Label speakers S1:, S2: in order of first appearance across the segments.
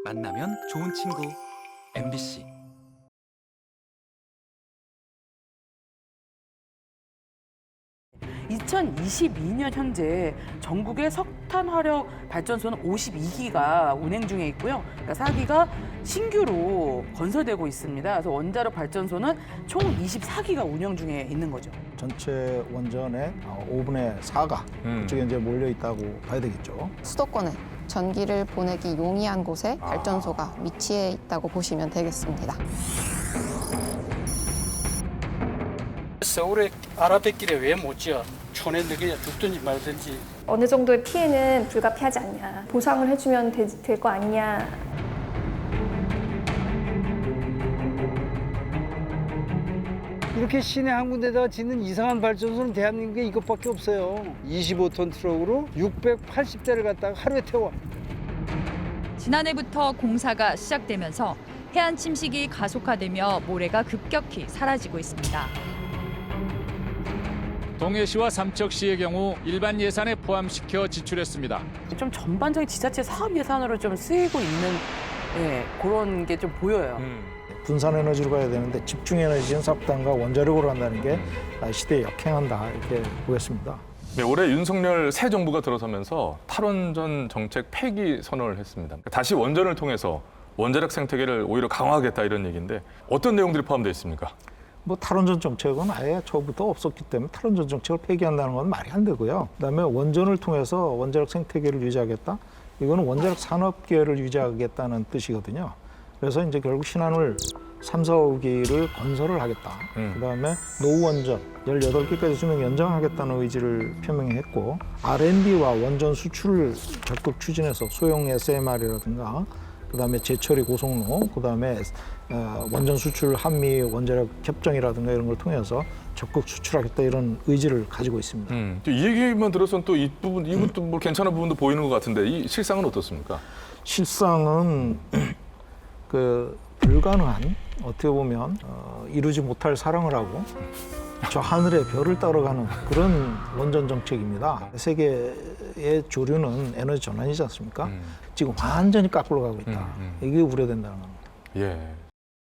S1: 만나면 좋은 친구 MBC.
S2: (2022년) 현재 전국의 석탄 화력 발전소는 52기가 운행 중에 있고요. 그러니까 4기가 신규로 건설되고 있습니다. 그래서 원자력 발전소는 총 24기가 운영 중에 있는 거죠.
S3: 전체 원전의 5분의 4가 그쪽에 이제 몰려 있다고 봐야 되겠죠.
S4: 수도권에 전기를 보내기 용이한 곳에 발전소가 위치해 있다고 보시면 되겠습니다.
S5: 서울의 아라뱃길에 왜 못 지어? 촌에 그냥 죽든지 말든지.
S6: 어느 정도의 피해는 불가피하지 않냐. 보상을 해주면 될 거 아니냐.
S7: 이렇게 시내 한 군데다가 짓는 이상한 발전소는 대한민국에 이것밖에 없어요. 25톤 트럭으로 680대를 갖다가 하루에 태워.
S8: 지난해부터 공사가 시작되면서 해안 침식이 가속화되며 모래가 급격히 사라지고 있습니다.
S9: 동해시와 삼척시의 경우 일반 예산에 포함시켜 지출했습니다.
S2: 좀 전반적인 지자체 사업 예산으로 좀 쓰이고 있는 그런 게 좀 보여요.
S3: 분산 에너지로 가야 되는데 집중 에너지는 석탄과 원자력으로 간다는 게 시대에 역행한다 이렇게 보겠습니다.
S10: 네, 올해 윤석열 새 정부가 들어서면서 탈원전 정책 폐기 선언을 했습니다. 다시 원전을 통해서 원자력 생태계를 오히려 강화하겠다 이런 얘기인데 어떤 내용들이 포함되어 있습니까?
S3: 뭐 탈원전 정책은 아예 처음부터 없었기 때문에 탈원전 정책을 폐기한다는 건 말이 안 되고요. 그다음에 원전을 통해서 원자력 생태계를 유지하겠다. 이거는 원자력 산업계를 유지하겠다는 뜻이거든요. 그래서 이제 결국 신한울 3, 4, 5기를 건설을 하겠다. 그다음에 노후원전 18기까지 수명 연장하겠다는 의지를 표명했고 R&D와 원전 수출을 적극 추진해서 소형 SMR이라든가 그다음에 재처리 고속로, 그다음에 원전 수출 한미 원자력 협정이라든가 이런 걸 통해서 적극 수출하겠다 이런 의지를 가지고 있습니다.
S10: 이 얘기만 들어서는 또 이 부분, 이것도 뭐 괜찮은 부분도 보이는 것 같은데 이 실상은 어떻습니까?
S3: 실상은 그 불가능한 어떻게 보면 이루지 못할 사랑을 하고 저 하늘의 별을 따라가는 그런 원전 정책입니다. 세계의 조류는 에너지 전환이지 않습니까? 지금 완전히 거꾸로 가고 있다. 이게 우려된다는 겁니다.
S10: 예.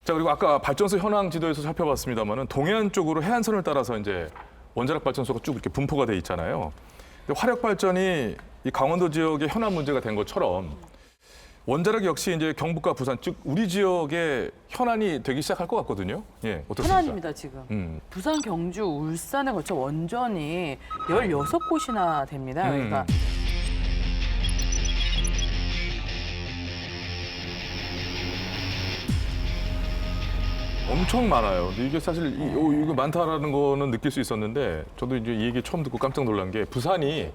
S10: 자, 그리고 아까 발전소 현황 지도에서 살펴봤습니다만은 동해안 쪽으로 해안선을 따라서 이제 원자력 발전소가 쭉 이렇게 분포가 돼 있잖아요. 근데 화력 발전이 이 강원도 지역의 현안 문제가 된 것처럼 원자력 역시 이제 경북과 부산, 즉 우리 지역의 현안이 되기 시작할 것 같거든요. 예, 어떻습니까?
S2: 현안입니다, 지금. 부산, 경주, 울산에 걸쳐 원전이 16곳이나 됩니다. 그러니까
S10: 엄청 많아요. 근데 이게 사실 이거 많다라는 거는 느낄 수 있었는데 저도 이제 이 얘기 처음 듣고 깜짝 놀란 게 부산이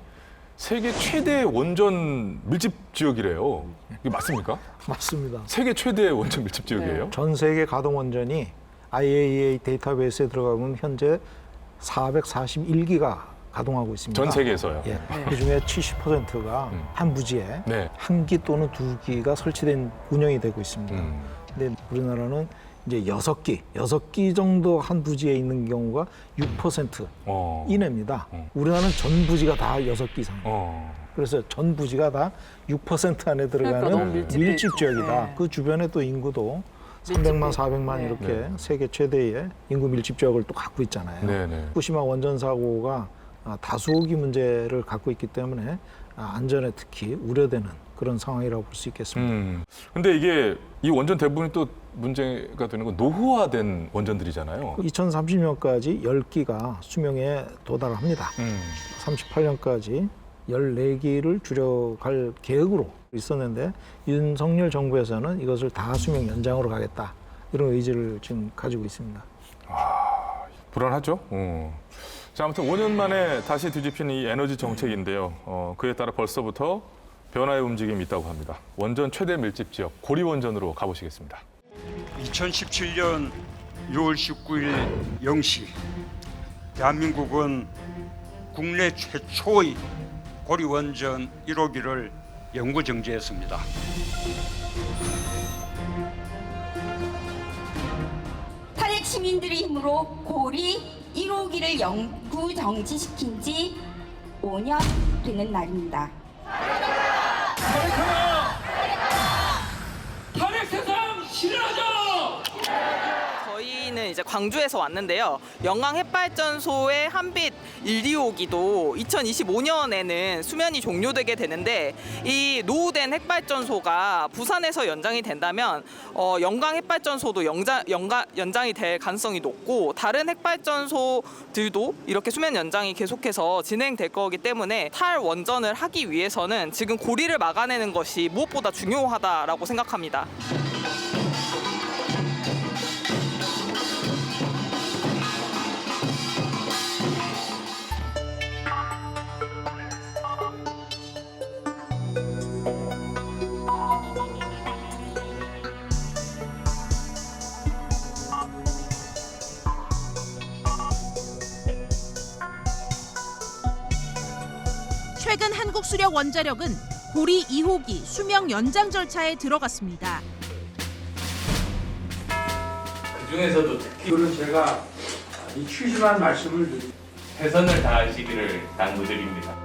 S10: 세계 최대 원전 밀집 지역이래요. 이게 맞습니까?
S3: 맞습니다.
S10: 세계 최대 원전 밀집 지역이에요?
S3: 전 세계 가동 원전이 IAEA 데이터베이스에 들어가면 현재 441기가 가동하고 있습니다.
S10: 전 세계에서요?
S3: 예. 그중에 70%가 한 부지에 한 기 또는 2기가 설치된 운영이 되고 있습니다. 근데 우리나라는 이제 6기 정도 한 부지에 있는 경우가 6% 이내입니다. 우리나라는 전 부지가 다 6기 이상이에요. 그래서 전 부지가 다 6% 안에 들어가는
S2: 그러니까
S3: 밀집 지역이다.
S2: 네.
S3: 그 주변에 또 인구도 300만, 400만 이렇게 세계 최대의 인구 밀집 지역을 또 갖고 있잖아요. 후쿠시마 원전 사고가 다수호기 문제를 갖고 있기 때문에 안전에 특히 우려되는 그런 상황이라고 볼 수 있겠습니다.
S10: 근데 이게 이 원전 대부분이 또 문제가 되는 건 노후화된 원전들이잖아요.
S3: 2030년까지 10기가 수명에 도달을 합니다. 38년까지 14기를 줄여갈 계획으로 있었는데 윤석열 정부에서는 이것을 다 수명 연장으로 가겠다. 이런 의지를 지금 가지고 있습니다.
S10: 불안하죠? 자, 아무튼 5년 만에 다시 뒤집힌 이 에너지 정책인데요. 그에 따라 벌써부터 변화의 움직임이 있다고 합니다. 원전 최대 밀집 지역 고리 원전으로 가보시겠습니다.
S11: 2017년 6월 19일 0시 대한민국은 국내 최초의 고리 원전 1호기를 연구 정지했습니다.
S12: 탄핵 시민들의 힘으로 고리 1호기를 연구 정지시킨 지 5년 되는 날입니다.
S13: 저희는 이제 광주에서 왔는데요. 영광 핵발전소의 한빛 1, 2호기도 2025년에는 수면이 종료되게 되는데 이 노후된 핵발전소가 부산에서 연장이 된다면 영광 핵발전소도 연장이 될 가능성이 높고 다른 핵발전소들도 이렇게 수면 연장이 계속해서 진행될 거기 때문에 탈원전을 하기 위해서는 지금 고리를 막아내는 것이 무엇보다 중요하다라고 생각합니다.
S14: 최근 한국수력원자력은 고리 2호기 수명 연장 절차에 들어갔습니다.
S5: 그중에서도 특히 오늘 제가 이 취심한 말씀을 드립니다.
S15: 최선을 다하시기를 당부드립니다.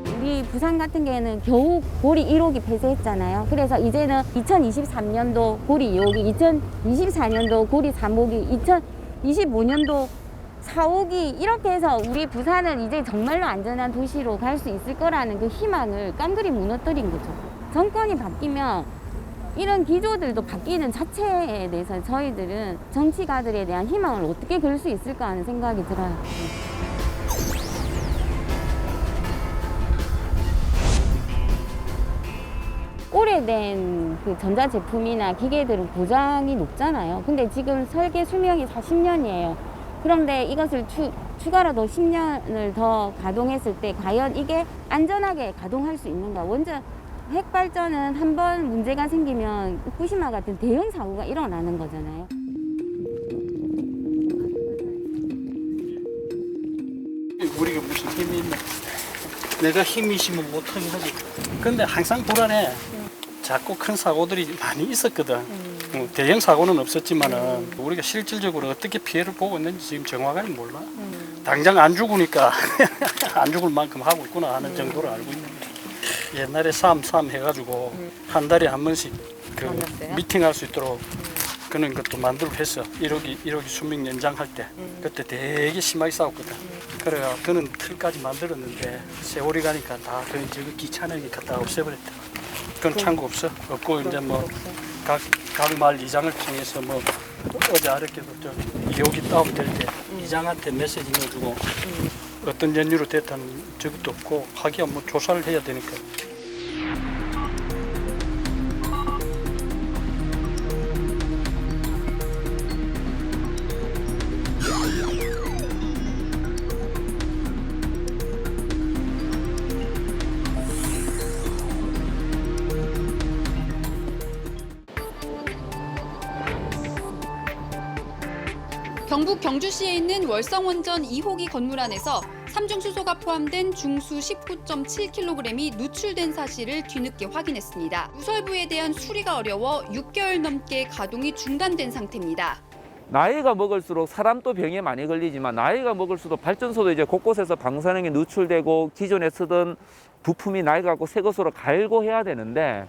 S16: 우리 부산 같은 경우에는 겨우 고리 1호기 폐쇄했잖아요. 그래서 이제는 2023년도 고리 2호기, 2024년도 고리 3호기, 2025년도 4호기 이렇게 해서 우리 부산은 이제 정말로 안전한 도시로 갈 수 있을 거라는 그 희망을 깡그리 무너뜨린 거죠. 정권이 바뀌면 이런 기조들도 바뀌는 자체에 대해서 저희들은 정치가들에 대한 희망을 어떻게 걸 수 있을까 하는 생각이 들어요. 오래된 그 전자제품이나 기계들은 고장이 높잖아요. 근데 지금 설계 수명이 40년이에요. 그런데 이것을 추가로 더 10년을 더 가동했을 때 과연 이게 안전하게 가동할 수 있는가. 원전 핵발전은 한 번 문제가 생기면 후쿠시마 같은 대형 사고가 일어나는 거잖아요.
S5: 우리가 무슨 힘이 있나? 내가 힘이 있으면 못하게 하지. 근데 항상 불안해. 자꾸 큰 사고들이 많이 있었거든. 대형 사고는 없었지만은 우리가 실질적으로 어떻게 피해를 보고 있는지 지금 정확하게 몰라. 당장 안 죽으니까 안 죽을 만큼 하고 있구나 하는 정도로 알고 있는데 옛날에 삼 해가지고 한 달에 한 번씩 그 미팅할 수 있도록 그런 것도 만들고 했어. 1호기 수명 연장할 때 그때 되게 심하게 싸웠거든. 그래가 그는 틀까지 만들었는데 세월이 가니까 다 그 귀찮으니까 다 없애버렸다. 그건 참고 없고 이제 뭐 각 마을 이장을 통해서 뭐 어제 아랫게도 2호기 다운될 때 이장한테 메시지 넣어주고 어떤 연유로 됐다는 적도 없고 하기야 뭐 조사를 해야 되니까.
S17: 경북 경주시에 있는 월성원전 2호기 건물 안에서 삼중수소가 포함된 중수 19.7kg이 누출된 사실을 뒤늦게 확인했습니다. 누설부에 대한 수리가 어려워 6개월 넘게 가동이 중단된 상태입니다.
S18: 나이가 먹을수록 사람도 병에 많이 걸리지만 나이가 먹을수록 발전소도 이제 곳곳에서 방사능이 누출되고 기존에 쓰던 부품이 낡아갖고 새 것으로 갈고 해야 되는데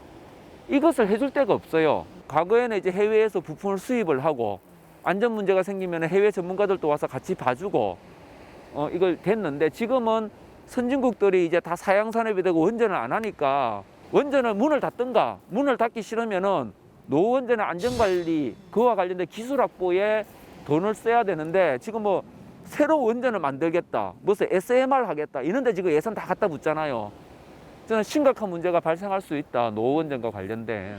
S18: 이것을 해줄 데가 없어요. 과거에는 이제 해외에서 부품을 수입을 하고 안전 문제가 생기면 해외 전문가들도 와서 같이 봐주고 이걸 됐는데 지금은 선진국들이 이제 다 사양 산업이 되고 원전을 안 하니까 원전을 문을 닫든가 문을 닫기 싫으면은 노원전의 안전관리 그와 관련된 기술 확보에 돈을 써야 되는데 지금 뭐 새로운 원전을 만들겠다 무슨 SMR 하겠다 이런데 지금 예산 다 갖다 붙잖아요. 저는 심각한 문제가 발생할 수 있다 노원전과 관련된.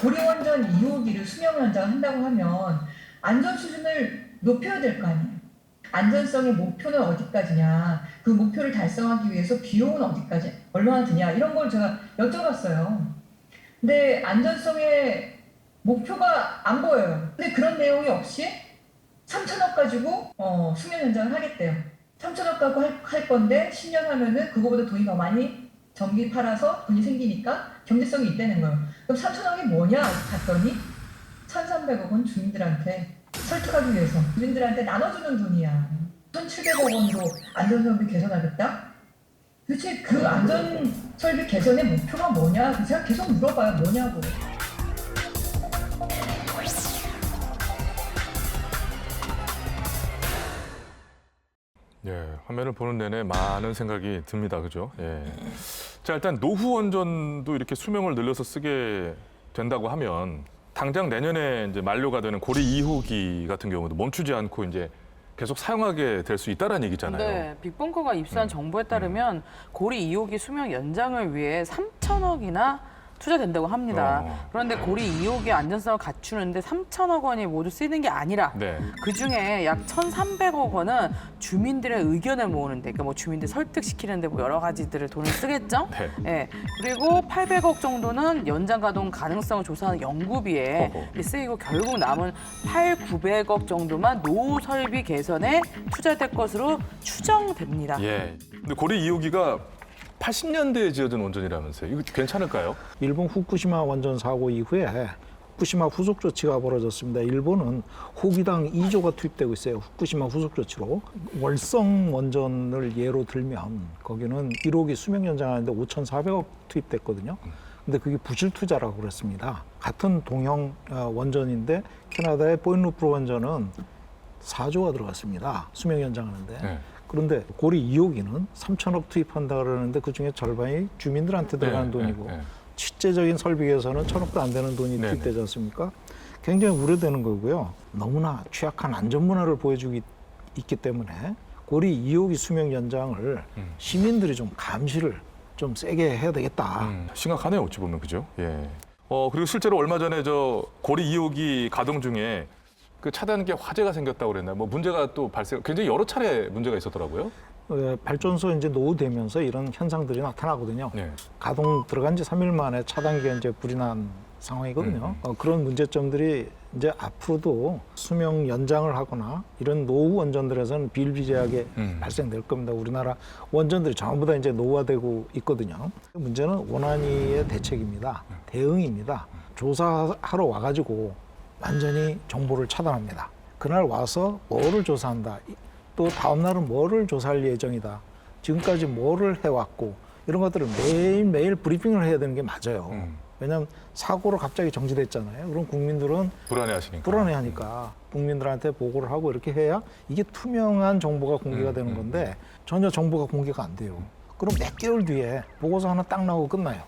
S19: 고리원전 2호기를 수명 연장한다고 하면 안전 수준을 높여야 될 거 아니에요. 안전성의 목표는 어디까지냐, 그 목표를 달성하기 위해서 비용은 어디까지, 얼마나 드냐 이런 걸 제가 여쭤봤어요. 근데 안전성의 목표가 안 보여요. 근데 그런 내용이 없이 3천억 가지고 수명 연장을 하겠대요. 3천억 갖고 할 건데 10년 하면은 그거보다 돈이 더 많이 전기 팔아서 돈이 생기니까 경제성이 있다는 거예요. 그럼 3천억이 뭐냐 봤더니 1,300억 원 주민들한테 설득하기 위해서 주민들한테 나눠주는 돈이야. 1,700억 원으로 안전설비 개선하겠다? 도대체 그 안전설비 개선의 목표가 뭐냐? 제가 계속 물어봐요. 뭐냐고.
S10: 예, 화면을 보는 내내 많은 생각이 듭니다. 그죠? 예. 자, 일단 노후 원전도 이렇게 수명을 늘려서 쓰게 된다고 하면 당장 내년에 이제 만료가 되는 고리 2호기 같은 경우도 멈추지 않고 이제 계속 사용하게 될 수 있다는 얘기잖아요.
S2: 네, 빅벙커가 입수한 정보에 따르면 고리 2호기 수명 연장을 위해 3천억이나 투자된다고 합니다. 그런데 고리 2호기 안전성을 갖추는데 3천억 원이 모두 쓰이는 게 아니라
S10: 네.
S2: 그중에 약 1,300억 원은 주민들의 의견을 모으는데, 그러니까 뭐 주민들 설득시키는데 뭐 여러 가지들을 돈을 쓰겠죠.
S10: 네.
S2: 네. 그리고 800억 정도는 연장 가동 가능성을 조사하는 연구비에 쓰이고 결국 남은 900억 정도만 노후 설비 개선에 투자될 것으로 추정됩니다.
S10: 예. 근데 고리 2호기가 80년대에 지어진 원전이라면서요. 이거 괜찮을까요?
S3: 일본 후쿠시마 원전 사고 이후에 후쿠시마 후속 조치가 벌어졌습니다. 일본은 호기당 2조가 투입되고 있어요. 후쿠시마 후속 조치로. 월성 원전을 예로 들면 거기는 1호기 수명 연장하는데 5,400억 투입됐거든요. 근데 그게 부실 투자라고 그랬습니다. 같은 동형 원전인데 캐나다의 포인루프 원전은 4조가 들어갔습니다. 수명 연장하는데.
S10: 네.
S3: 그런데 고리 2호기는 3천억 투입한다 그러는데 그중에 절반이 주민들한테 들어가는 돈이고 실제적인 설비 개선은 1,000억도 안 되는 돈이 투입되지 않습니까? 굉장히 우려되는 거고요. 너무나 취약한 안전 문화를 보여주기 있기 때문에 고리 2호기 수명 연장을 시민들이 좀 감시를 좀 세게 해야 되겠다.
S10: 심각하네요, 어찌 보면. 그죠? 예. 그리고 실제로 얼마 전에 저 고리 2호기 가동 중에 그 차단기에 화재가 생겼다고 그랬나요? 뭐 문제가 또 굉장히 여러 차례 문제가 있었더라고요.
S3: 발전소 이제 노후되면서 이런 현상들이 나타나거든요. 가동 들어간 지 3일 만에 차단기가 이제 불이 난 상황이거든요. 그런 문제점들이 이제 앞으로도 수명 연장을 하거나 이런 노후 원전들에서는 비일비재하게 발생될 겁니다. 우리나라 원전들이 전부 다 이제 노후화되고 있거든요. 문제는 원안위의 대책입니다. 대응입니다. 조사하러 와가지고 완전히 정보를 차단합니다. 그날 와서 뭐를 조사한다. 또 다음 날은 뭐를 조사할 예정이다. 지금까지 뭐를 해왔고 이런 것들을 매일매일 브리핑을 해야 되는 게 맞아요. 왜냐하면 사고로 갑자기 정지됐잖아요. 그럼 국민들은 불안해하니까 국민들한테 보고를 하고 이렇게 해야 이게 투명한 정보가 공개가 되는 건데 전혀 정보가 공개가 안 돼요. 그럼 몇 개월 뒤에 보고서 하나 딱 나오고 끝나요.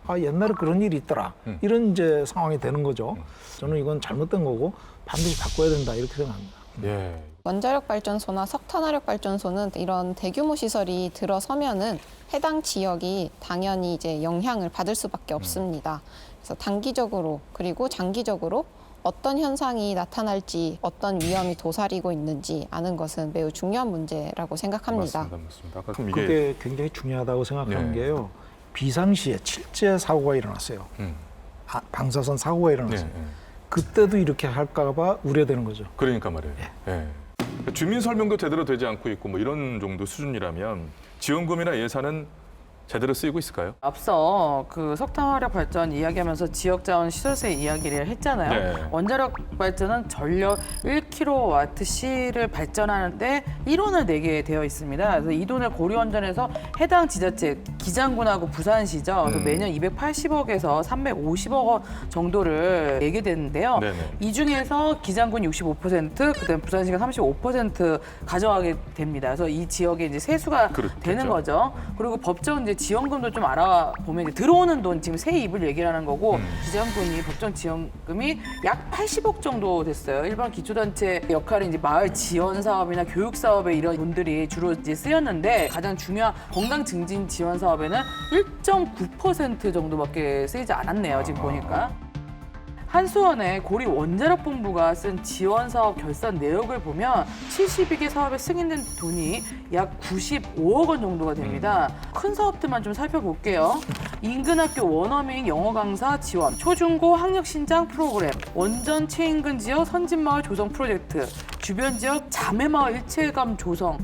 S3: 아, 옛날에 그런 일이 있더라. 이런 이제 상황이 되는 거죠. 저는 이건 잘못된 거고 반드시 바꿔야 된다 이렇게 생각합니다.
S10: 예.
S4: 원자력 발전소나 석탄화력 발전소는 이런 대규모 시설이 들어서면은 해당 지역이 당연히 이제 영향을 받을 수밖에 없습니다. 그래서 단기적으로 그리고 장기적으로 어떤 현상이 나타날지 어떤 위험이 도사리고 있는지 아는 것은 매우 중요한 문제라고 생각합니다.
S10: 맞습니다.
S3: 그게 굉장히 중요하다고 생각하는 게요. 비상시에 칠제 사고가 일어났어요. 방사선 사고가 일어났어요. 그때도 이렇게 할까 봐 우려되는 거죠.
S10: 그러니까 말이에요. 예. 주민 설명도 제대로 되지 않고 있고 뭐 이런 정도 수준이라면 지원금이나 예산은 제대로 쓰이고 있을까요?
S2: 앞서 그 석탄화력 발전 이야기하면서 지역자원 시설세 이야기를 했잖아요.
S10: 네.
S2: 원자력 발전은 전력 1kWh를 발전하는데 1원을 내게 되어 있습니다. 그래서 이 돈을 고리원전에서 해당 지자체, 기장군하고 부산시죠. 그래서 매년 280억에서 350억 원 정도를 내게 되는데요.
S10: 네네.
S2: 이 중에서 기장군이 65%, 그다음 부산시가 35% 가져가게 됩니다. 그래서 이 지역에 이제 세수가 되는 거죠. 그리고 법정 이제 지원금도 좀 알아보면 들어오는 돈 지금 세입을 얘기를 하는 거고 기장군이 법정 지원금이 약 80억 정도 됐어요. 일반 기초단체 역할이 이제 마을 지원 사업이나 교육 사업에 이런 돈들이 주로 이제 쓰였는데 가장 중요한 건강 증진 지원 사업에는 1.9% 정도밖에 쓰이지 않았네요. 지금 보니까. 한수원의 고리 원자력 본부가 쓴 지원 사업 결산 내역을 보면 72개 사업에 승인된 돈이 약 95억 원 정도가 됩니다. 큰 사업들만 좀 살펴볼게요. 인근 학교 원어민 영어 강사 지원, 초중고 학력 신장 프로그램, 원전 최인근 지역 선진마을 조성 프로젝트, 주변 지역 자매마을 일체감 조성.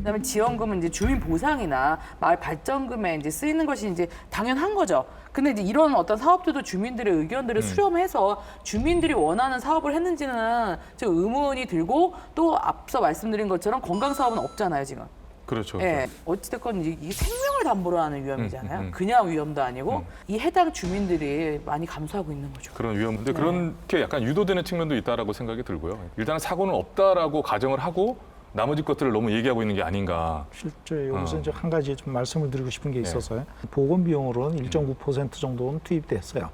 S2: 그다음에 지원금은 이제 주민 보상이나 마을 발전금에 이제 쓰이는 것이 이제 당연한 거죠. 근데 이제 이런 어떤 사업들도 주민들의 의견들을 수렴해서 주민들이 원하는 사업을 했는지는 좀 의문이 들고 또 앞서 말씀드린 것처럼 건강 사업은 없잖아요, 지금.
S10: 그렇죠.
S2: 예, 어찌됐건 이게 생명을 담보로 하는 위험이잖아요. 그냥 위험도 아니고 이 해당 주민들이 많이 감수하고 있는 거죠.
S10: 그런 위험인데 그렇게 약간 유도되는 측면도 있다라고 생각이 들고요. 일단 사고는 없다라고 가정을 하고 나머지 것들을 너무 얘기하고 있는 게 아닌가.
S3: 실제 여기서 이제 한 가지 좀 말씀을 드리고 싶은 게 있어서요. 보건 비용으로는 1.9% 정도는 투입됐어요.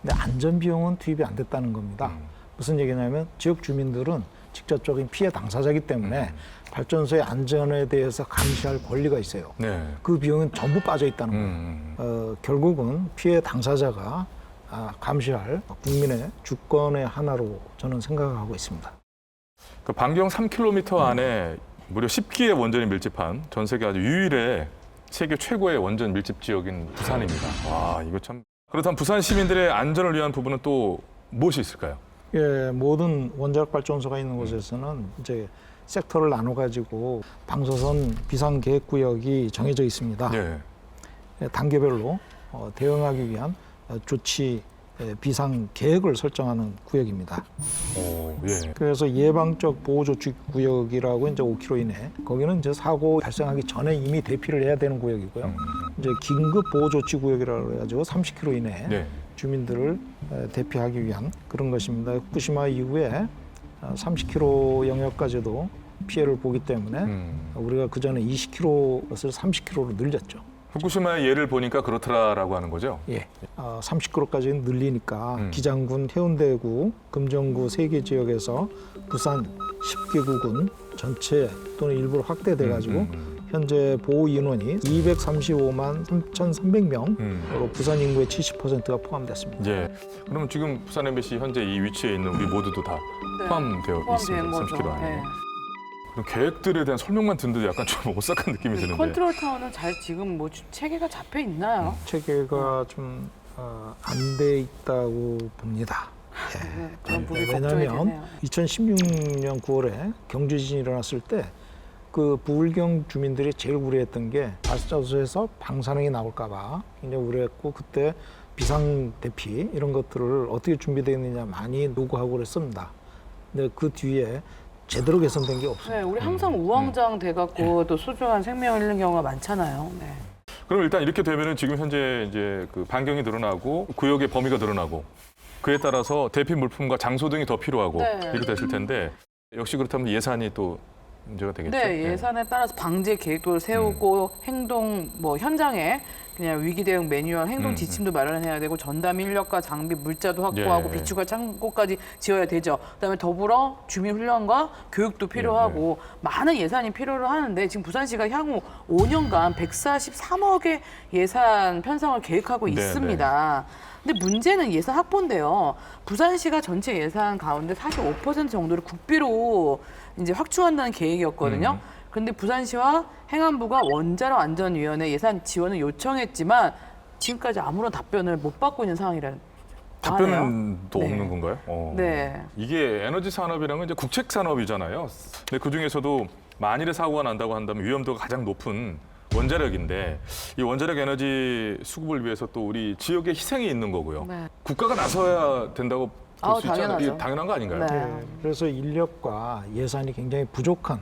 S3: 근데 안전 비용은 투입이 안 됐다는 겁니다. 무슨 얘기냐면 지역 주민들은 직접적인 피해 당사자이기 때문에 발전소의 안전에 대해서 감시할 권리가 있어요.
S10: 네.
S3: 그 비용은 전부 빠져 있다는 거예요. 결국은 피해 당사자가 감시할 국민의 주권의 하나로 저는 생각하고 있습니다.
S10: 그 반경 3km 안에 무려 10기의 원전이 밀집한 전 세계 아주 유일의 세계 최고의 원전 밀집 지역인 부산입니다. 와, 이거 참. 그렇다면 부산 시민들의 안전을 위한 부분은 또 무엇이 있을까요?
S3: 예, 모든 원자력 발전소가 있는 곳에서는 이제 섹터를 나눠 가지고 방사선 비상 계획 구역이 정해져 있습니다. 예, 단계별로 대응하기 위한 조치 비상 계획을 설정하는 구역입니다. 그래서 예방적 보호 조치 구역이라고 이제 5km 이내. 거기는 이제 사고 발생하기 전에 이미 대피를 해야 되는 구역이고요. 이제 긴급 보호 조치 구역이라고 해가지고 30km 이내 주민들을 대피하기 위한 그런 것입니다. 후쿠시마 이후에 30km 영역까지도 피해를 보기 때문에 우리가 그 전에 20km를 30km로 늘렸죠.
S10: 후쿠시마의 예를 보니까 그렇더라라고 하는 거죠?
S3: 예, 30km까지 늘리니까 기장군, 해운대구, 금정구 3개 지역에서 부산 10개국은 전체 또는 일부로 확대돼가지고 현재 보호 인원이 235만 3,300명으로 부산 인구의 70%가 포함됐습니다.
S10: 예. 그러면 지금 부산 MBC 현재 이 위치에 있는 우리 모두도 다 포함되어 있습니다. 30km 안에. 그럼 계획들에 대한 설명만 듣는데도 약간 좀 오싹한 느낌이 드는데.
S2: 컨트롤 타워는 잘 지금 뭐 체계가 잡혀 있나요?
S3: 체계가 좀 안 돼 있다고 봅니다.
S2: 그런 부분이 걱정이
S3: 왜냐하면
S2: 되네요.
S3: 2016년 9월에 경주 지진이 일어났을 때 그 부울경 주민들이 제일 우려했던 게 발전소에서 방사능이 나올까 봐 굉장히 우려했고 그때 비상 대피 이런 것들을 어떻게 준비되어 있느냐 많이 요구하고 그랬습니다. 근데 그 뒤에 제대로 개선된 게 없습니다.
S2: 네, 우리 항상 우왕좌왕 돼갖고 또 소중한 생명을 잃는 경우가 많잖아요. 네.
S10: 그럼 일단 이렇게 되면은 지금 현재 이제 그 반경이 늘어나고 구역의 범위가 늘어나고 그에 따라서 대피 물품과 장소 등이 더 필요하고 이렇게 됐을 텐데 역시 그렇다면 예산이 또 문제가 되겠죠.
S2: 네, 예산에 따라서 방제 계획도 세우고 행동 뭐 현장에 그냥 위기 대응 매뉴얼, 행동 지침도 마련해야 되고 전담 인력과 장비, 물자도 확보하고 비축할 창고까지 지어야 되죠. 그다음에 더불어 주민 훈련과 교육도 필요하고 많은 예산이 필요로 하는데 지금 부산시가 향후 5년간 143억의 예산 편성을 계획하고 있습니다. 근데 문제는 예산 확보인데요. 부산시가 전체 예산 가운데 45% 정도를 국비로 이제 확충한다는 계획이었거든요. 그런데 부산시와 행안부가 원자력 안전위원회 예산 지원을 요청했지만 지금까지 아무런 답변을 못 받고 있는 상황이라는.
S10: 답변도 없는 건가요?
S2: 네.
S10: 이게 에너지 산업이란 건 이제 국책 산업이잖아요. 근데 그 중에서도 만일에 사고가 난다고 한다면 위험도가 가장 높은 원자력인데 이 원자력 에너지 수급을 위해서 또 우리 지역의 희생이 있는 거고요. 국가가 나서야 된다고 볼 수 있잖아요. 이게 당연한 거 아닌가요?
S3: 네. 그래서 인력과 예산이 굉장히 부족한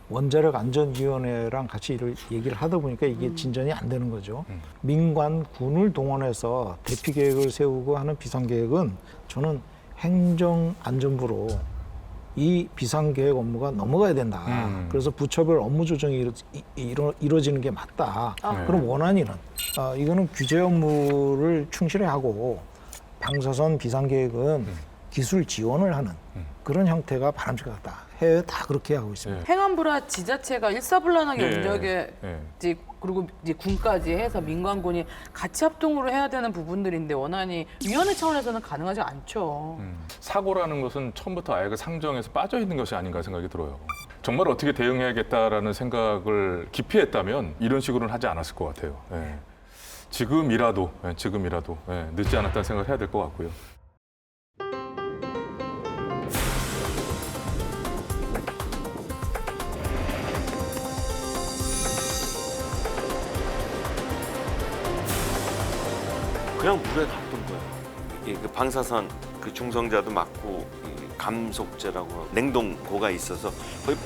S3: 원자력 안전위원회랑 같이 얘기를 하다 보니까 이게 진전이 안 되는 거죠. 민관, 군을 동원해서 대피 계획을 세우고 하는 비상계획은 저는 행정안전부로 이 비상계획 업무가 넘어가야 된다. 그래서 부처별 업무 조정이 이루어지는 게 맞다. 그럼 원안위는 이거는 규제 업무를 충실히 하고 방사선 비상계획은 기술 지원을 하는 그런 형태가 바람직하다. 해외 다 그렇게 하고 있습니다.
S2: 행안부라 지자체가 일사불란하게 운영하게 그리고 이제 군까지 해서 민관군이 같이 합동으로 해야 되는 부분들인데 원안이 위원회 차원에서는 가능하지 않죠.
S10: 사고라는 것은 처음부터 아예 그 상정에서 빠져 있는 것이 아닌가 생각이 들어요. 정말 어떻게 대응해야겠다라는 생각을 깊이 했다면 이런 식으로는 하지 않았을 것 같아요. 지금이라도 늦지 않았다는 생각을 해야 될 것 같고요.
S20: 그냥 물에 갔던 거예요. 그 방사선 그 중성자도 맞고 감속제라고 냉동고가 있어서 거의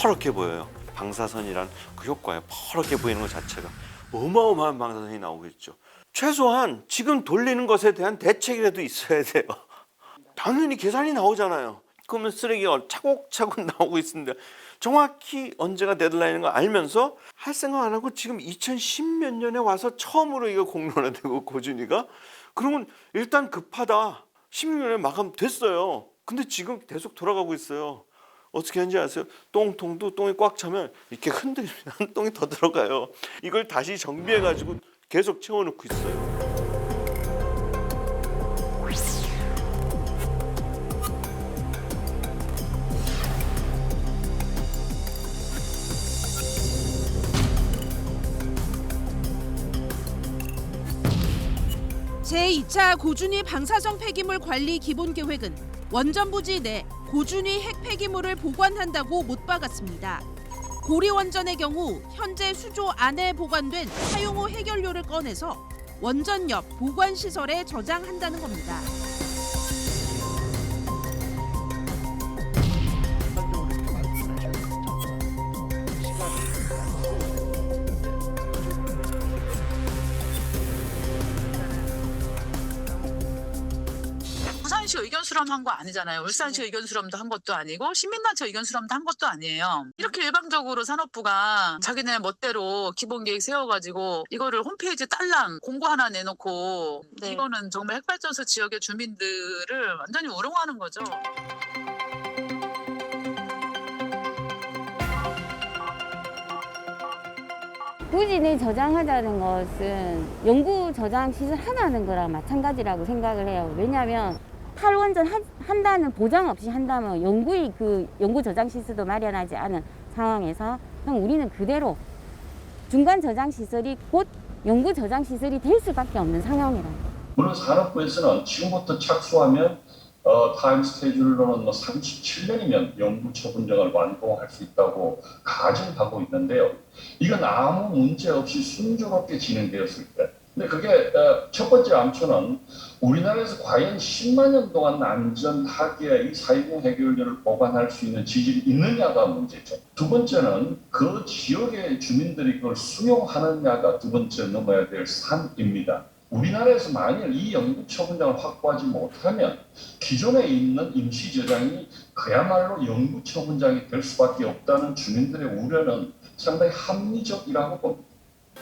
S20: 퍼렇게 보여요. 방사선이란 그 효과에 퍼렇게 보이는 것 자체가 어마어마한 방사선이 나오겠죠. 최소한 지금 돌리는 것에 대한 대책이라도 있어야 돼요. 당연히 계산이 나오잖아요. 그러면 쓰레기가 차곡차곡 나오고 있습니다. 정확히 언제가 데드라인인 거 알면서 할 생각 안 하고 지금 2010몇 년에 와서 처음으로 이거 공론화되고 고준위가 그러면 일단 급하다. 16년에 마감됐어요. 근데 지금 계속 돌아가고 있어요. 어떻게 하는지 아세요? 똥통도 똥이 꽉 차면 이렇게 흔들면 한 똥이 더 들어가요. 이걸 다시 정비해가지고 계속 채워놓고 있어요.
S14: 제2차 고준위 방사성 폐기물 관리 기본계획은 원전 부지 내 고준위 핵 폐기물을 보관한다고 못 박았습니다. 고리 원전의 경우 현재 수조 안에 보관된 사용 후 해결료를 꺼내서 원전 옆 보관시설에 저장한다는 겁니다.
S21: 부산시 의견 수렴한 거 아니잖아요. 울산시 의견 수렴도 한 것도 아니고 시민단체 의견 수렴도 한 것도 아니에요. 이렇게 일방적으로 산업부가 자기네 멋대로 기본계획 세워가지고 이거를 홈페이지 딸랑 공고 하나 내놓고 이거는 정말 핵발전소 지역의 주민들을 완전히 우롱하는 거죠.
S16: 부지 내 저장하자는 것은 연구 저장 시설 하나는 거랑 마찬가지라고 생각을 해요. 왜냐하면 탈원전 한다는 보장 없이 한다면 연구 저장 시설도 마련하지 않은 상황에서 그럼 우리는 그대로 중간 저장 시설이 곧 연구 저장 시설이 될 수밖에 없는 상황이라고.
S22: 물론 산업부에서는 지금부터 착수하면 타임 스케줄로는 37년이면 연구 처분정을 완공할 수 있다고 가정하고 있는데요. 이건 아무 문제 없이 순조롭게 진행되었을 때. 근데 그게 첫 번째 암초는 우리나라에서 과연 10만 년 동안 안전하게 이 사이공 해결료를 보관할 수 있는 지질이 있느냐가 문제죠. 두 번째는 그 지역의 주민들이 그걸 수용하느냐가 두 번째 넘어야 될 산입니다. 우리나라에서 만일 이 연구 처분장을 확보하지 못하면 기존에 있는 임시 저장이 그야말로 연구 처분장이 될 수밖에 없다는 주민들의 우려는 상당히 합리적이라고 봅니다.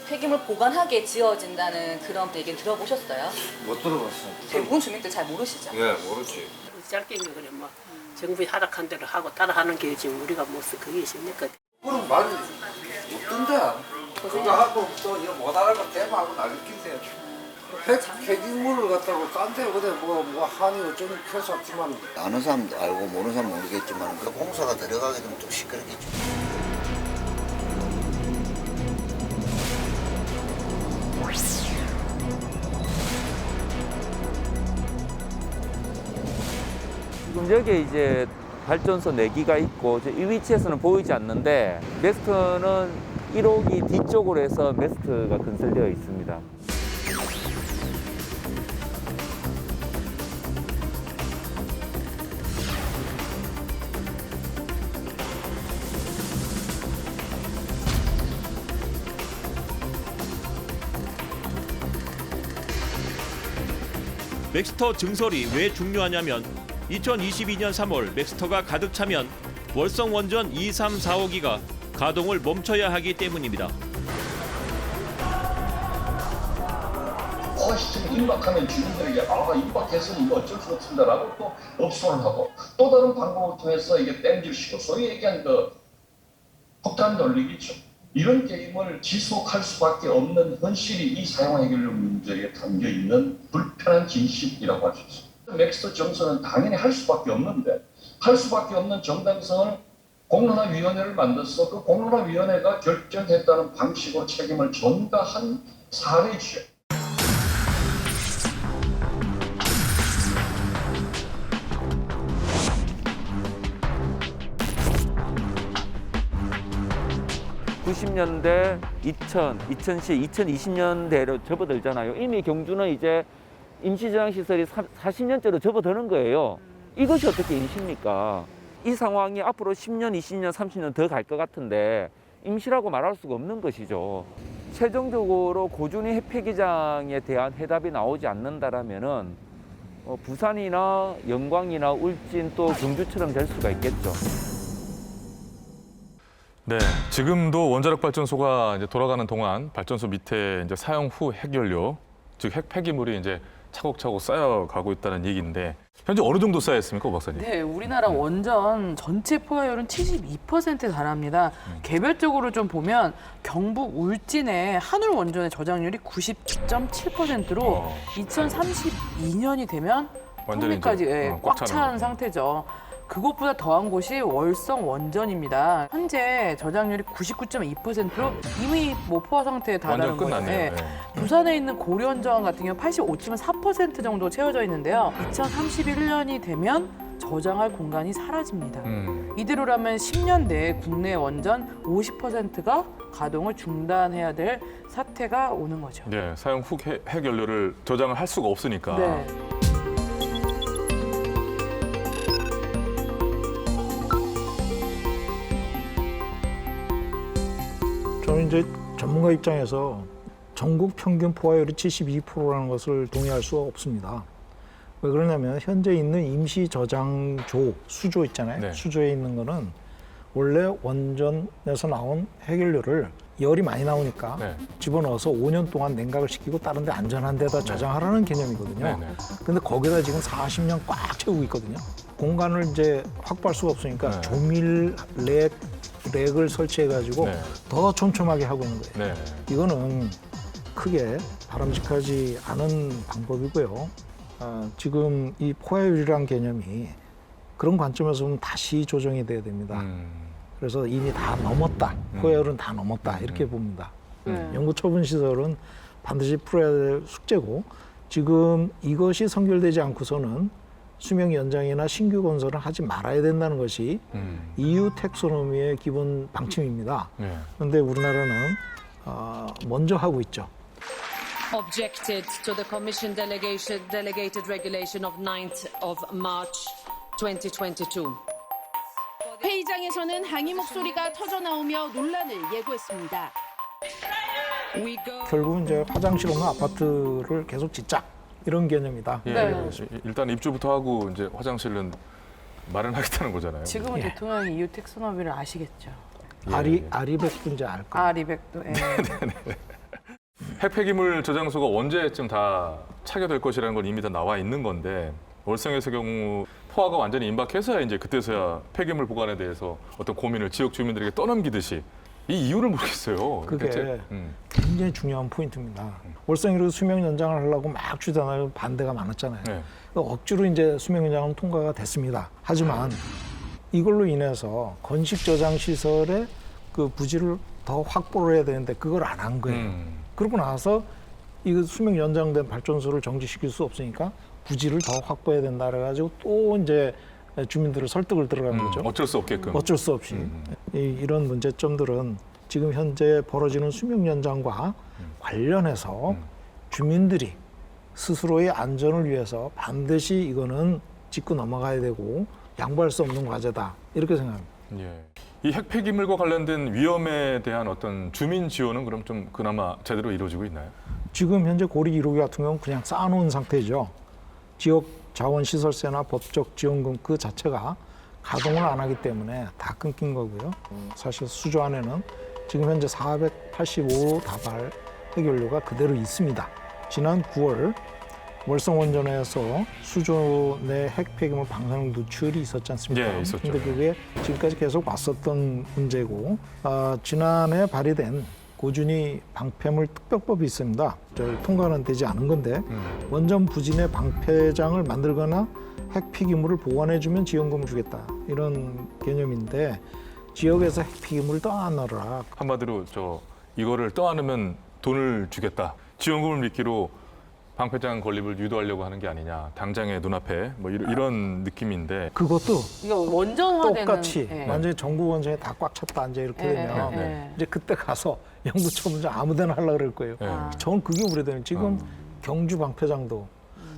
S23: 폐기물 보관하게 지어진다는 그런 얘기는 들어보셨어요?
S24: 못 들어봤어요.
S23: 대부분 주민들 잘 모르시죠?
S24: 예, 모르지.
S25: 짧게 그래 뭐 정부에 하락한 대로 하고 따라하는 게 지금 우리가 무슨 그게 있습니까?
S24: 그럼 말이 없던데. 그거 하고 또 이거 못 알아고 대마하고 날리긴데. 폐기물을 갖다가 딴 데 어디 뭐 하니 어쩌니 캐서지만
S26: 아는 사람도 알고 모르는 사람은 모르겠지만 그 공사가 들어가게 되면 좀 시끄럽겠죠.
S18: 지금 여기에 이제 발전소 4기가 있고 이 위치에서는 보이지 않는데 매스트는 1호기 뒤쪽으로 해서 매스트가 건설되어 있습니다.
S27: 맥스터 증설이 왜 중요하냐면 2022년 3월 맥스터가 가득 차면 월성 원전 2, 3, 4호기가 가동을 멈춰야 하기 때문입니다.
S22: 시스템이 임박하면 주민들에게 임박해서 이거 어쩔 수 없습니다라고 또 업소를 하고 또 다른 방법을 통해서 이게 땡겨시고 소위 얘기한 그 폭탄 돌리기죠. 이런 게임을 지속할 수밖에 없는 현실이 이 사용 해결료 문제에 담겨 있는 불편한 진실이라고 할 수 있습니다. 맥스터 정서는 당연히 할 수밖에 없는데 할 수밖에 없는 정당성을 공론화위원회를 만들어서 그 공론화위원회가 결정했다는 방식으로 책임을 전가한 사례죠.
S18: 90년대, 2000, 2010, 2020년대로 접어들잖아요. 이미 경주는 이제 임시저장시설이 40년째로 접어드는 거예요. 이것이 어떻게 임시입니까? 이 상황이 앞으로 10년, 20년, 30년 더 갈 것 같은데 임시라고 말할 수가 없는 것이죠. 최종적으로 고준위 핵폐기장에 대한 해답이 나오지 않는다라면은 부산이나 영광이나 울진 또 경주처럼 될 수가 있겠죠.
S10: 네, 지금도 원자력 발전소가 이제 돌아가는 동안 발전소 밑에 이제 사용 후 핵연료, 즉 핵 폐기물이 이제 차곡차곡 쌓여가고 있다는 얘기인데 현재 어느 정도 쌓였습니까, 오 박사님?
S2: 네, 우리나라 원전 전체 포화율은 72%에 달합니다. 개별적으로 좀 보면 경북 울진의 한울 원전의 저장률이 90.7%로 2032년이 되면
S10: 완전히
S2: ton내까지
S10: 이제,
S2: 꽉
S10: 꽉 차는
S2: 찬
S10: 거죠.
S2: 상태죠. 그것보다 더한 곳이 월성 원전입니다. 현재 저장률이 99.2%로 이미 뭐 포화 상태에 달하는
S10: 완전
S2: 거예요.
S10: 끝났네요. 네.
S2: 부산에 있는 고려원전 같은 경우 85.4% 정도 채워져 있는데요. 2031년이 되면 저장할 공간이 사라집니다. 이대로라면 10년 내에 국내 원전 50%가 가동을 중단해야 될 사태가 오는 거죠.
S10: 네, 사용 후 핵연료를 저장을 할 수가 없으니까.
S2: 네.
S3: 저는 이제 전문가 입장에서 전국 평균 포화율이 72%라는 것을 동의할 수가 없습니다. 왜 그러냐면 현재 있는 임시 저장조, 수조 있잖아요.
S10: 네.
S3: 수조에 있는 거는 원래 원전에서 나온 핵연료를 열이 많이 나오니까
S10: 네.
S3: 집어넣어서 5년 동안 냉각을 시키고 다른 데 안전한 데다 저장하라는 개념이거든요.
S10: 네, 네.
S3: 근데 거기다 지금 40년 꽉 채우고 있거든요. 공간을 이제 확보할 수가 없으니까
S10: 네.
S3: 조밀 렉을 설치해가지고
S10: 네.
S3: 더 촘촘하게 하고 있는 거예요.
S10: 네.
S3: 이거는 크게 바람직하지 않은 방법이고요. 지금 이 포화율이란 개념이 그런 관점에서 보면 다시 조정이 돼야 됩니다. 그래서 이미 다 넘었다. 포화율은 다 넘었다. 이렇게 봅니다. 연구 처분 시설은 반드시 풀어야 될 숙제고 지금 이것이 선결되지 않고서는 수명 연장이나 신규 건설을 하지 말아야 된다는 것이 EU 텍소노미의 기본 방침입니다. 그런데 우리나라는 먼저 하고 있죠.
S1: Objected to the Commission delegated regulation of 9th of March 2022.
S14: 회의장에서는 항의 목소리가 터져나오며 논란을 예고했습니다.
S3: 결국은 이제 화장실 없는 아파트를 계속 짓자 이런 개념이다.
S10: 예, 일단 입주부터 하고 이제 화장실은 마련하겠다는 거잖아요.
S2: 지금은 대통령이 EU 텍소노미를 아시겠죠.
S3: 아리백도 이제 알 거예요.
S2: 아리백도. 예.
S10: 핵 폐기물 저장소가 언제쯤 다 차게될 것이라는 건 이미 다 나와 있는 건데 월성에서의 경우 포화가 완전히 임박해서야 이제 그때서야 폐기물 보관에 대해서 어떤 고민을 지역 주민들에게 떠넘기듯이 이 이유를 모르겠어요.
S3: 그게 굉장히 중요한 포인트입니다. 월성으로 수명 연장을 하려고 막 주장하고 반대가 많았잖아요.
S10: 네.
S3: 억지로 이제 수명 연장은 통과가 됐습니다. 하지만 이걸로 인해서 건식 저장 시설의 그 부지를 더 확보를 해야 되는데 그걸 안 한 거예요. 그러고 나서 이 수명 연장된 발전소를 정지시킬 수 없으니까 부지를 더 확보해야 된다 그래가지고 또 이제 주민들을 설득을 들어가는 거죠.
S10: 어쩔 수 없게끔.
S3: 어쩔 수 없이. 이런 문제점들은 지금 현재 벌어지는 수명 연장과 관련해서 주민들이 스스로의 안전을 위해서 반드시 이거는 짚고 넘어가야 되고 양보할 수 없는 과제다. 이렇게 생각합니다.
S10: 예. 이 핵 폐기물과 관련된 위험에 대한 어떤 주민 지원은 그럼 좀 그나마 제대로 이루어지고 있나요?
S3: 지금 현재 고리 1호기 같은 경우는 그냥 쌓아놓은 상태죠. 지역 자원시설세나 법적 지원금 그 자체가 가동을 안 하기 때문에 다 끊긴 거고요. 사실 수조 안에는 지금 현재 485다발 핵연료가 그대로 있습니다. 지난 9월 월성원전에서 수조 내 핵 폐기물 방사능 누출이 있었지 않습니까?
S10: 예, 있었죠.
S3: 근데 그게 지금까지 계속 왔었던 문제고 지난해 발의된 고준위 방패물 특별법이 있습니다. 통과는 되지 않은 건데 원전 부지 내 방패장을 만들거나 핵 폐기물을 보관해주면 지원금을 주겠다 이런 개념인데 지역에서 핵 폐기물을 떠안으라.
S10: 한마디로 이거를 떠안으면 돈을 주겠다. 지원금을 미끼로 방패장 건립을 유도하려고 하는 게 아니냐. 당장의 눈앞에 뭐 이런 느낌인데.
S3: 그것도
S2: 이거 원전화되는
S3: 똑같이
S2: 예.
S3: 완전히 전국 원전에 다 꽉 찼다 이제 이렇게
S2: 예,
S3: 되면
S2: 예.
S3: 이제 그때 가서 영구 처분장 아무데나 하려고 그럴 거예요. 저는 그게 우려되는. 지금 경주 방패장도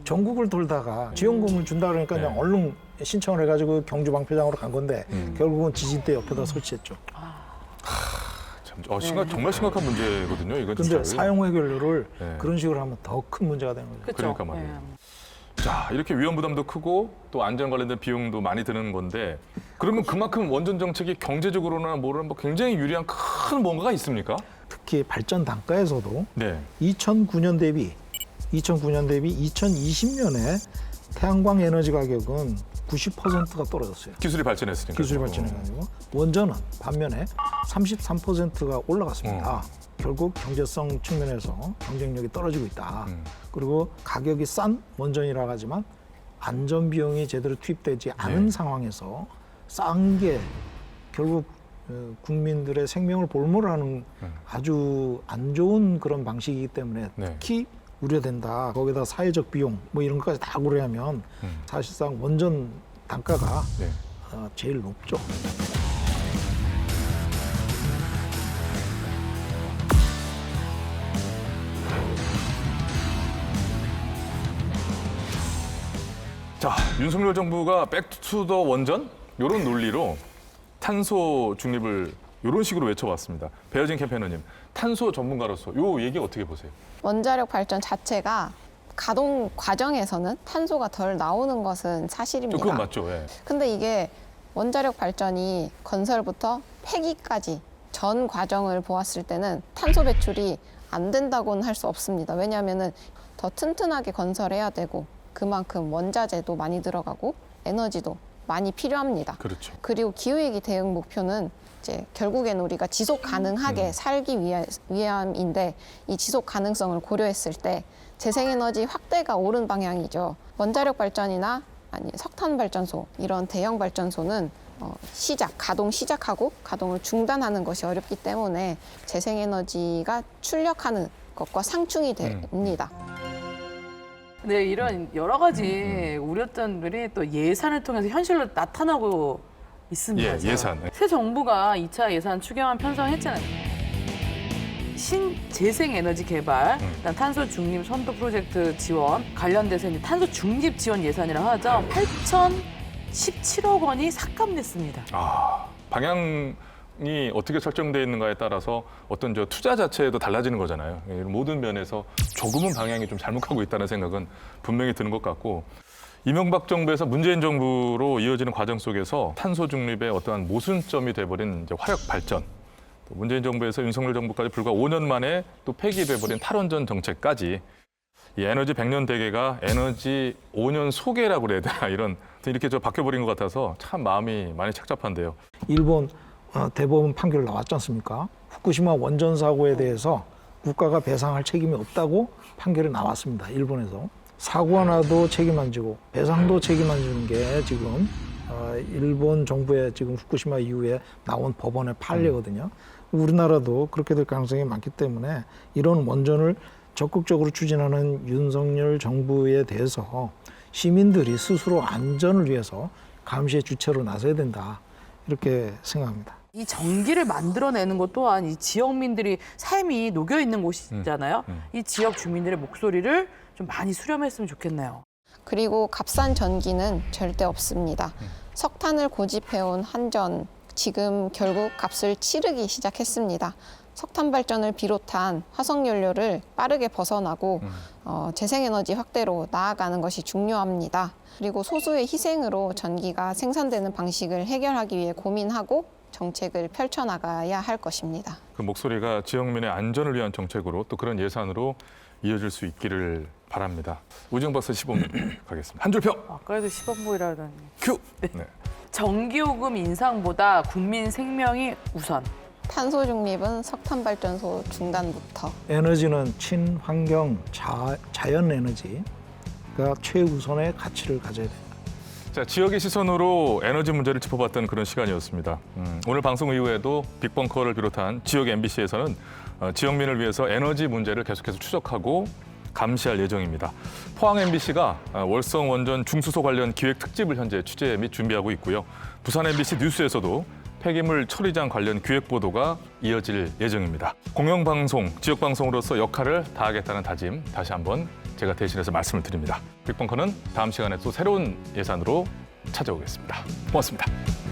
S3: 전국을 돌다가 지원금을 준다 그러니까 그냥 얼른 신청을 해가지고 경주 방패장으로 간 건데 결국은 지진대 옆에다 설치했죠.
S10: 정말 심각한 문제거든요. 이건
S3: 근데 사용 해결료를
S10: 네.
S3: 그런 식으로 하면 더 큰 문제가 되는 거죠.
S10: 그러니까 말이에요. 자, 이렇게 위험 부담도 크고 또 안전 관련된 비용도 많이 드는 건데 그러면 그만큼 원전 정책이 경제적으로나 뭐는 뭐 굉장히 유리한 큰 뭔가가 있습니까?
S3: 특히 발전 단가에서도
S10: 네.
S3: 2009년 대비 2020년에 태양광 에너지 가격은 90%가 떨어졌어요.
S10: 기술이 발전했으니까.
S3: 기술이 발전해가지고 원전은 반면에 33%가 올라갔습니다. 결국 경제성 측면에서 경쟁력이 떨어지고 있다. 그리고 가격이 싼 원전이라 하지만 안전 비용이 제대로 투입되지 않은 상황에서 싼 게 결국 국민들의 생명을 볼모로 하는 아주 안 좋은 그런 방식이기 때문에 특히 우려된다. 거기다 사회적 비용 뭐 이런 것까지 다 고려하면 사실상 원전 단가가 제일 높죠.
S10: 자, 윤석열 정부가 백투더 원전 이런 논리로 탄소 중립을 이런 식으로 외쳐왔습니다. 배어진 캠페이너님, 탄소 전문가로서 이 얘기 어떻게 보세요?
S4: 원자력 발전 자체가 가동 과정에서는 탄소가 덜 나오는 것은 사실입니다.
S10: 그건 맞죠. 예.
S4: 근데 이게 원자력 발전이 건설부터 폐기까지 전 과정을 보았을 때는 탄소 배출이 안 된다고는 할 수 없습니다. 왜냐하면은 더 튼튼하게 건설해야 되고 그만큼 원자재도 많이 들어가고 에너지도 많이 필요합니다.
S10: 그렇죠.
S4: 그리고 기후위기 대응 목표는 이제 결국에는 우리가 지속 가능하게 살기 위함인데 이 지속 가능성을 고려했을 때 재생에너지 확대가 옳은 방향이죠. 원자력 발전이나 아니 석탄 발전소 이런 대형 발전소는 가동 시작하고 가동을 중단하는 것이 어렵기 때문에 재생에너지가 출력하는 것과 상충이 됩니다.
S2: 네, 이런 여러 가지 우려점들이 또 예산을 통해서 현실로 나타나고 있습니다.
S10: 예산.
S2: 새 정부가 2차 예산 추경안 편성했잖아요. 신재생에너지 개발, 탄소 중립 선도 프로젝트 지원 관련돼서 이제 탄소 중립 지원 예산이라고 하죠. 8,017억 원이 삭감됐습니다.
S10: 방향이 어떻게 설정되어 있는가에 따라서 어떤 투자 자체도 달라지는 거잖아요. 모든 면에서 조금은 방향이 좀 잘못 가고 있다는 생각은 분명히 드는 것 같고 이명박 정부에서 문재인 정부로 이어지는 과정 속에서 탄소 중립의 어떠한 모순점이 돼버린 이제 화력 발전, 또 문재인 정부에서 윤석열 정부까지 불과 5년 만에 또 폐기돼버린 탈원전 정책까지 이 에너지 100년 대계가 에너지 5년 소계라고 그래야 되나 이렇게 바뀌어버린 것 같아서 참 마음이 많이 착잡한데요.
S3: 일본 대법원 판결 나왔지 않습니까? 후쿠시마 원전 사고에 대해서 국가가 배상할 책임이 없다고 판결이 나왔습니다. 일본에서. 사고가 나도 책임 안 지고 배상도 책임 안 지는 게 지금 일본 정부의 지금 후쿠시마 이후에 나온 법원의 판례거든요. 우리나라도 그렇게 될 가능성이 많기 때문에 이런 원전을 적극적으로 추진하는 윤석열 정부에 대해서 시민들이 스스로 안전을 위해서 감시의 주체로 나서야 된다. 이렇게 생각합니다.
S2: 이 전기를 만들어내는 것 또한 이 지역민들이 삶이 녹여 있는 곳이잖아요. 이 지역 주민들의 목소리를 좀 많이 수렴했으면 좋겠네요.
S4: 그리고 값싼 전기는 절대 없습니다. 석탄을 고집해온 한전, 지금 결국 값을 치르기 시작했습니다. 석탄 발전을 비롯한 화석연료를 빠르게 벗어나고 재생에너지 확대로 나아가는 것이 중요합니다. 그리고 소수의 희생으로 전기가 생산되는 방식을 해결하기 위해 고민하고 정책을 펼쳐나가야 할 것입니다.
S10: 그 목소리가 지역민의 안전을 위한 정책으로 또 그런 예산으로 이어질 수 있기를 바랍니다. 우정 박사 시범 가겠습니다. 한 줄 평.
S2: 아까도 시범보이라더니.
S10: 큐. 네.
S2: 전기요금 인상보다 국민 생명이 우선.
S4: 탄소 중립은 석탄 발전소 중단부터.
S3: 에너지는 친환경 자연 에너지가 최우선의 가치를 가져야 된다.
S10: 자, 지역의 시선으로 에너지 문제를 짚어봤던 그런 시간이었습니다. 오늘 방송 이후에도 빅벙커를 비롯한 지역 MBC에서는 지역민을 위해서 에너지 문제를 계속해서 추적하고 감시할 예정입니다. 포항 MBC가 월성 원전 중수소 관련 기획 특집을 현재 취재 및 준비하고 있고요. 부산 MBC 뉴스에서도 폐기물 처리장 관련 기획 보도가 이어질 예정입니다. 공영방송, 지역방송으로서 역할을 다하겠다는 다짐 다시 한번 제가 대신해서 말씀을 드립니다. 빅벙커는 다음 시간에 또 새로운 예산으로 찾아오겠습니다. 고맙습니다.